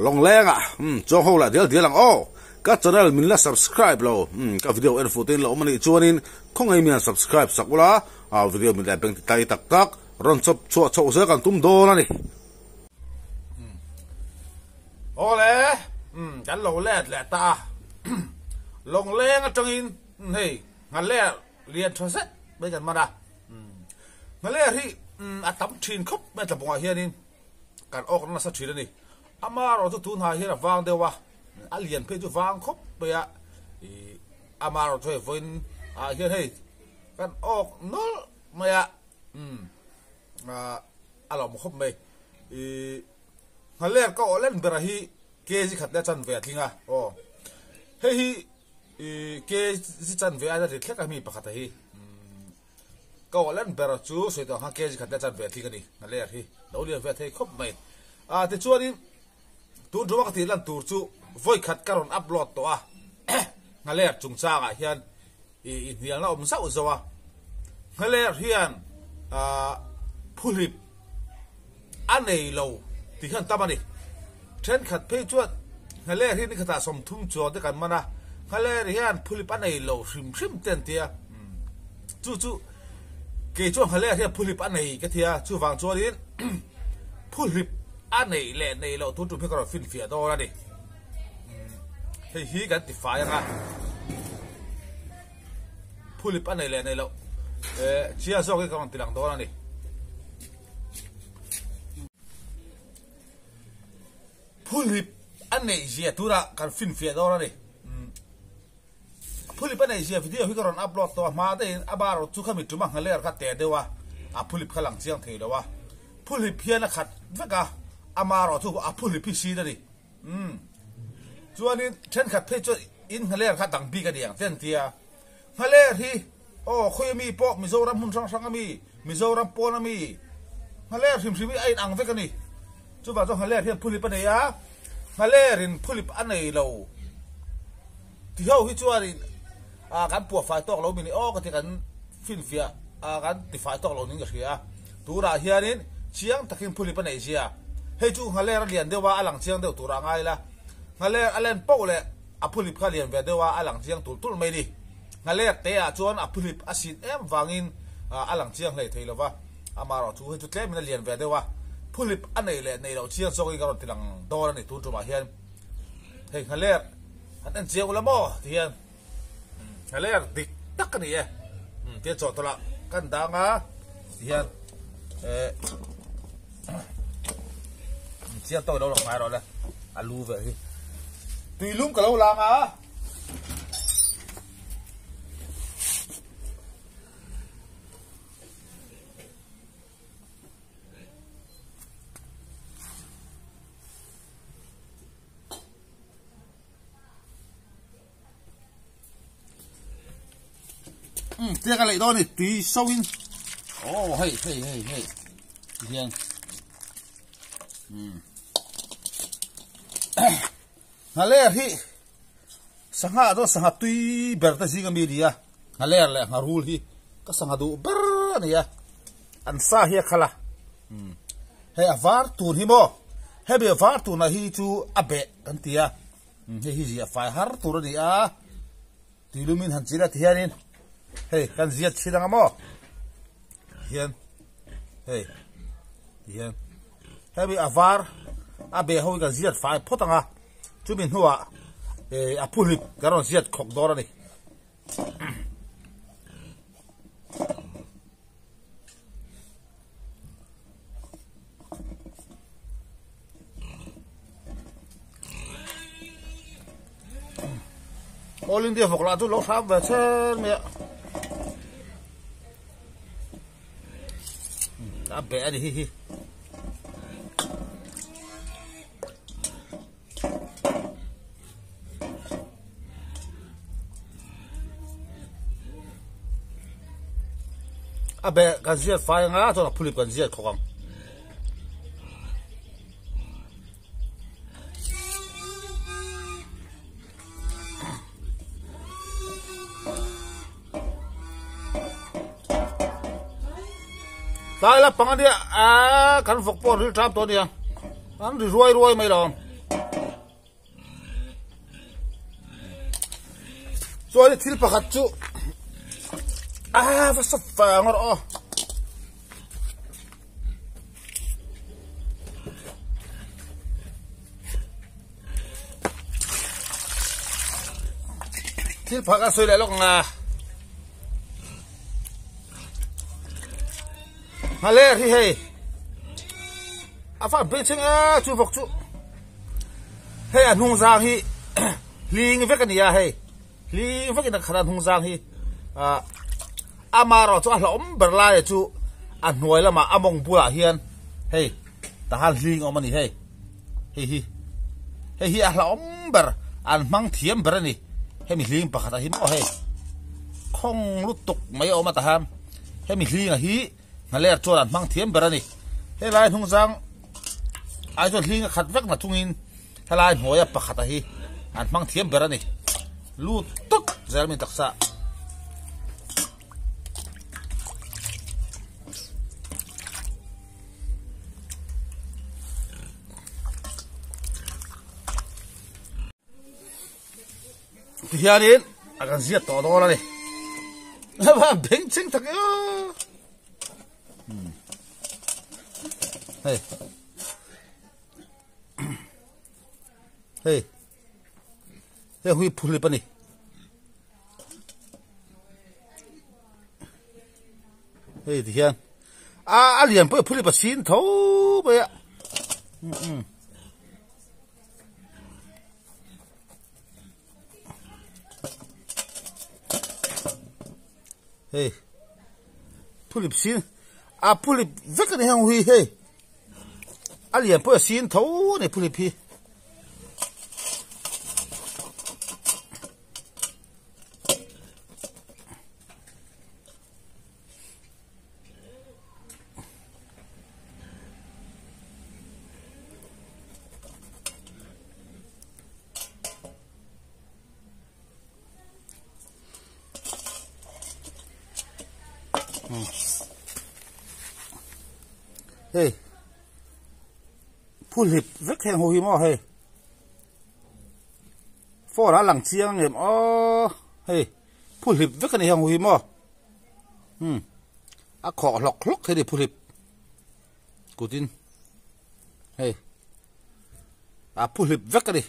long lenga cho ho la dia lang o ka channel min la subscribe lo ka video en fotin lo mani chuanin khong ai mian subscribe sakula a video min la beng tai tak tak ron chop chu chu se kan tum do na ni ole kan lo let le ta long lenga tangin hei ngal le lian tho set bây giờ mà đã ngal le hi a tam thin khop me ta bonga hianin kan ok na sa thira ni ama ro tu tun ha hi ra wang dewa alien pe chu wang khop pe ya ama ro thoi voin a hian hei kan ok nol ma ya alo mo khop me ngal le ko len bera hi ke ji khat da chan ve thinga o hei hi ke ji chan ve a da ri thek a mi pakhat hiก็เล่นเบรจูสวยตัวฮักเกจขัดได้จันเวทีกันนี่นั่นเลยที่เราเรียนเวทีครบไหมแต่ช่วงนี้ตูนรู้ว่าที่เล่นตูจูไว้ขัดการอัพโหลดตัวนั่นเลยจุงจ้างเฮียนอีเดียงเราไม่ทราบว่านั่นเลยเฮียนผู้ลิบอันไหนเราที่ขันตามันนี่เช่นขัดเพจวดนั่นเลยที่นี่ขัดสมทุ่มจวดด้วยกันมานะนั่นเลยเฮียนผู้ลิบอันไหนเราชิมเต็มเตียจู่เกี่ยวกับเรื่องที่ผู้ลิบอันไหนก็ที่จู่ฟังจวนนี้ผู้ลิบอันไหนแหละในเราทุกจุดเพื่อการฟินเฟียดอร์นี่ให้ฮีกันติดไฟนะผู้ลิบอันไหนแหละในเราเชียร์ซอกให้กำลังติดหลังดอร์นี่ผู้ลิบอันไหนเชียร์ทุระการฟินเฟียดอร์นี่ผู้ลิบอันไหนเชียร์วิดีโอที่กำลังอัพโหลดตัวมาได้อาบาร์จุกขมิจุมังฮัลเลอร์ขัดแต่เดียวว่าผู้ลิบขลังเสียงเทเลว่าผู้ลิบเพี้ยนขัดเวกาอามาร์จุกผู้ลิบพิชีดนี่จวนนี้เช่นขัดเพจอินฮัลเลอร์ขัดต่างปีกันอย่างเต้นเทียฮัลเลอร์ที่โอ้คุยมีปอกมิโซรัมหุ่นสังมีมิโซรัมปอนมีฮัลเลอร์ชิมไอ้อังเวกันนี่จู่ว่าเจ้าฮัลเลอร์ที่ผู้ลิบอันไหนฮัลเลอร์inผู้ลิบอันไหนเราที่เขาฮิจวนนี้การปวดไฟตอกเรามีนี่ก็ที่กันฟินเฟียการติดไฟตอกเรานี่ก็เสียตัวราเฮียนี่เชียงตะกินผู้ลิปนเซียให้จู่ฮัลเลอร์เรียนเดียวว่าอลังเชียงเดียวตัวราง่ายละฮัลเลอร์อะไรโป้เลยผู้ลิปเขาเรียนเดียวว่าอลังเชียงตุ่ไม่ดีฮัลเลอร์เตะจวนผู้ลิปอาศินวางอินอลังเชียงเลยทีละว่ามาเราจู่ให้จุดเล่มันเรียนเดียวว่าผู้ลิปอันไหนเลยในเราเชียงโซ่กันเราติดหลังโดนนี่ตัวมาเฮียนให้ฮัลเลอร์อันนั้นเจียวละโม่เฮียนฮัลเลอร์ดิกตักกันนี่เที่ยวจอดตัวละกันดังเฮียนเชียร์ตัวเราหลังไม้เราเลยลูเวอร์ที่ตุยลุ่มกับเราลังเจ้ากันเลยตอนนี้ตีโซ่อินโอ้เฮ้ยเฮียนฮัลเลอร์ที่สังหารตัวสังหารตุยเบอร์ตสิกันมีดีอะฮัลเลอร์เลยฮารูลที่ก็สังหารดูเบอร์นี่อะอันซาเฮียขละเฮ้ยฟาร์ตูนฮิโมเฮ้ยเบอร์ฟาร์ตูนนะฮิจูอับเบกันตีอะเฮ้ยฮิจิฟาร์ฮาร์ตูนนี่อะตีลูมินฮันจิระที่เฮียนินเฮ้ยกันเสียชีดังมั้งเฮียนเฮ้ยเบอร์ฟาร์อาเบะเขากันเสียดไฟพอตั้งอ่ะจุบินหัวผู้ลิบกันเราเสียดขกดอร์นี่โอลิมเดียบอกลาทุกลูกทับแบบเช่นเนี่ยอาเบะดิฮิอาเบะกันเสียดไฟง่ะตัวผู้ลิบกันเสียดของตายแล้วปังอันเดียกันฝกปอดหรือทับตัวเดียอันที่รวยไม่หรอก rồi thil pakhat chu va sắp vàng rồi thil pakhat soi lại lúc nga lê thì hey phải bên trên chu vọc chu hey anh hung giang hi liêng với cái này hey liêng với cái đặc sản hung giang hi amaro chu lom berlai chu an nuôi lama among bula hian hey ta hal liêng om ani hey hey lom ber an mang thiam ber ani hey mi liêng pakhat hi mo hey khong lut tuk mai om ta ham hey mi liêng hi lê chu an mang thiam ber ani hey lai hung giang ai cho liêng khát vek na tungin lai nuôi pakhat hi an mang thiam ber ani lu tuk zel min taksa hianin akan ziat to do la ni ba beng ching tak yo hey hey hey hui phuli pani hey thì hian liền bữa phuli pa sin tho ba hey phulip sin phulip vek ni hang hui hey liền bữa sin tho ni phulip hi hey phulip vek hang hui mo hey phô ra lăng chiang em hey phulip vek ni hang hui mo khọ lọc lok thế đi phulip kutin hey phulip vek đi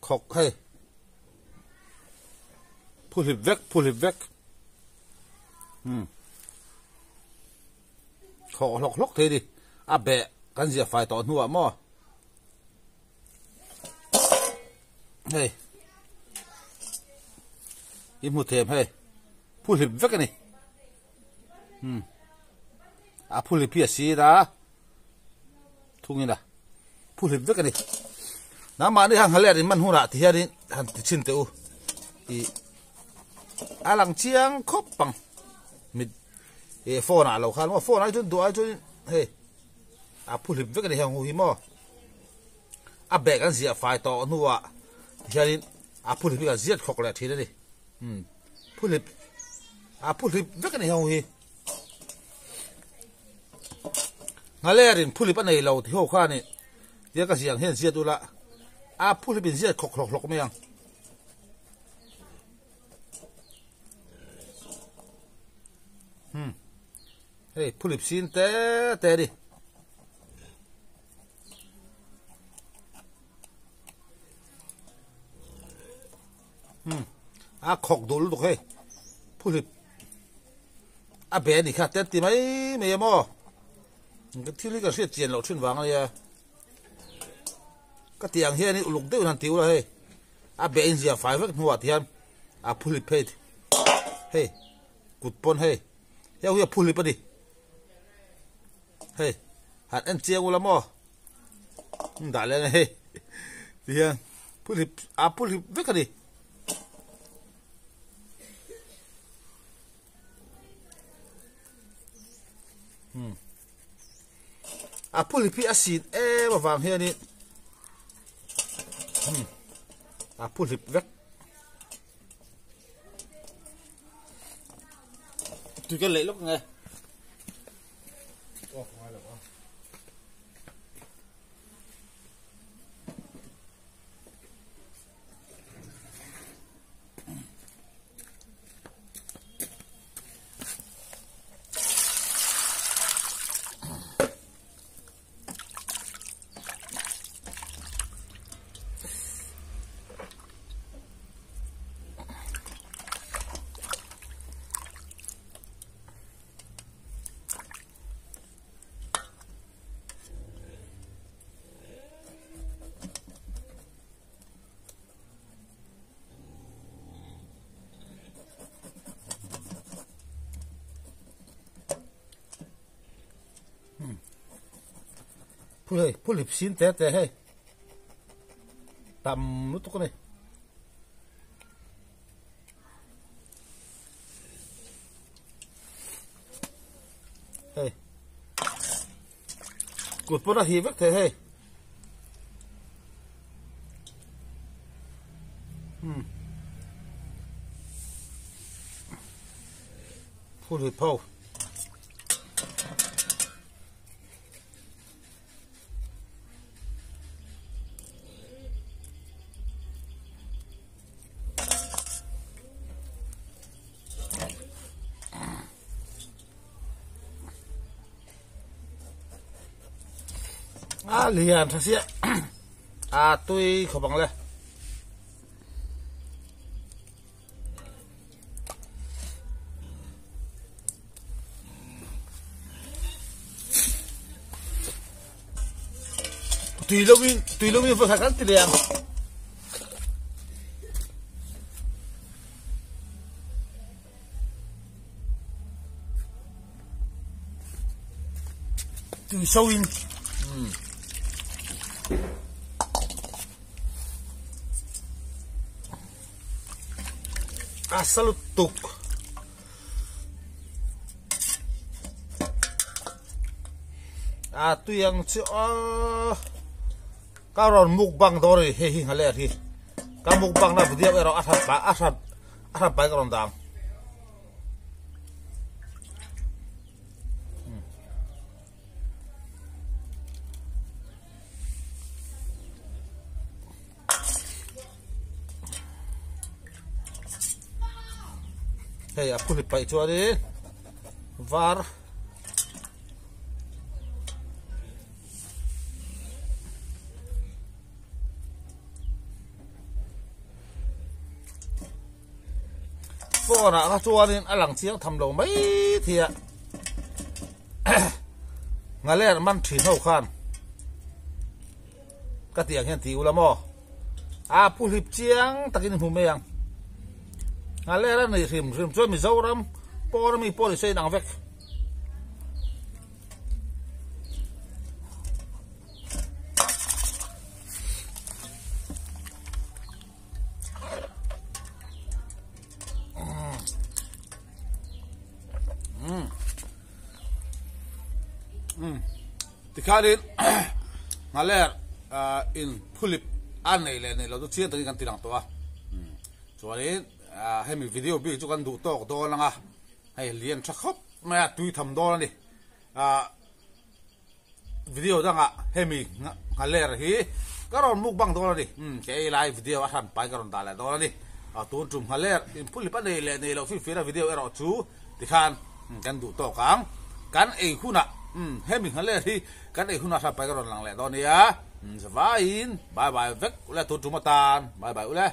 khok hey phulip vek khọ lok thế đi bẹ cái gì phải tỏ nua mo hey im một thêm hey phulip vek này phulip pia si ra thung in da phulip vek này na ma đi hàng halẹ đi man hura thì đi han chin teu i alang chiang khop pang mid phone à lâu khan mà phone ai chun do ai chun hey phulip vek này hàng hui mo bẹ cái gì phải tỏ nua thì đi phulip cái giết khóc lại thì đấy đi phulip phulip vek này hông hi ngale rin phulip này lâu thì hô khan này dia cái gì hiện giết tu la phulip bin giết khóc mấy ang hey phulip sin te đi khóc đổ được hey phulip bé này khác tết thì mấy mò cái thiếu lý cái chuyện tiền lộ chuyên vàng này cái tiền hiện này lục tiêu hàng tiêu là hey bé in gì phải với mua tiền phulip paid hey cụt pon hey theo cái phulip đi hey hạt ăn chiêu là mò đã lên này hey tiền phulip phulip với cái gì phulip acid mà vàng here đi phulip vek tùy cái lấy lúc nghe ผู้หลิบชิ้นแต่ให้ตำนุตุกันเลยเฮ้ยกดปุ่นหีบเถอะเฮ้ยผู้หลิบเผาเลียนทักเสียตุยเขาบังเลยตุยลงวิ่งฝึกหัดกันตีเลียงตุยโซวินasal tuk tu yang si karon mukbang dori hehi haler hi ka mukbang na video ero asat ba karon dang hey aku lipai cu adi var phone à cu adi alang chiang tham lo mai thia ngale man thin ho khan ka tiang hian ti ulamo pu lip chiang takin hu meyang ngale ra nei rim chu mi zoram por mi pol sei dang vek tikharin ngale in phulip an nei le nei lo tu chian takin kan tilang to a chuanin hemi video bi chu kan du tok do langa hei lian tha khop ma tui tham do ni video danga hemi ngaler hi karon mukbang do ni ke live video a han pai karon dala do ni tu tum ngaler in puli pa nei le nei lo fi ra video ero chu tikhan kan du tok kang kan ei khuna hemi ngaler hi kan ei khuna sa pai karon lang le do ni a zavain bye bye vek ule tu tumatan bye bye ule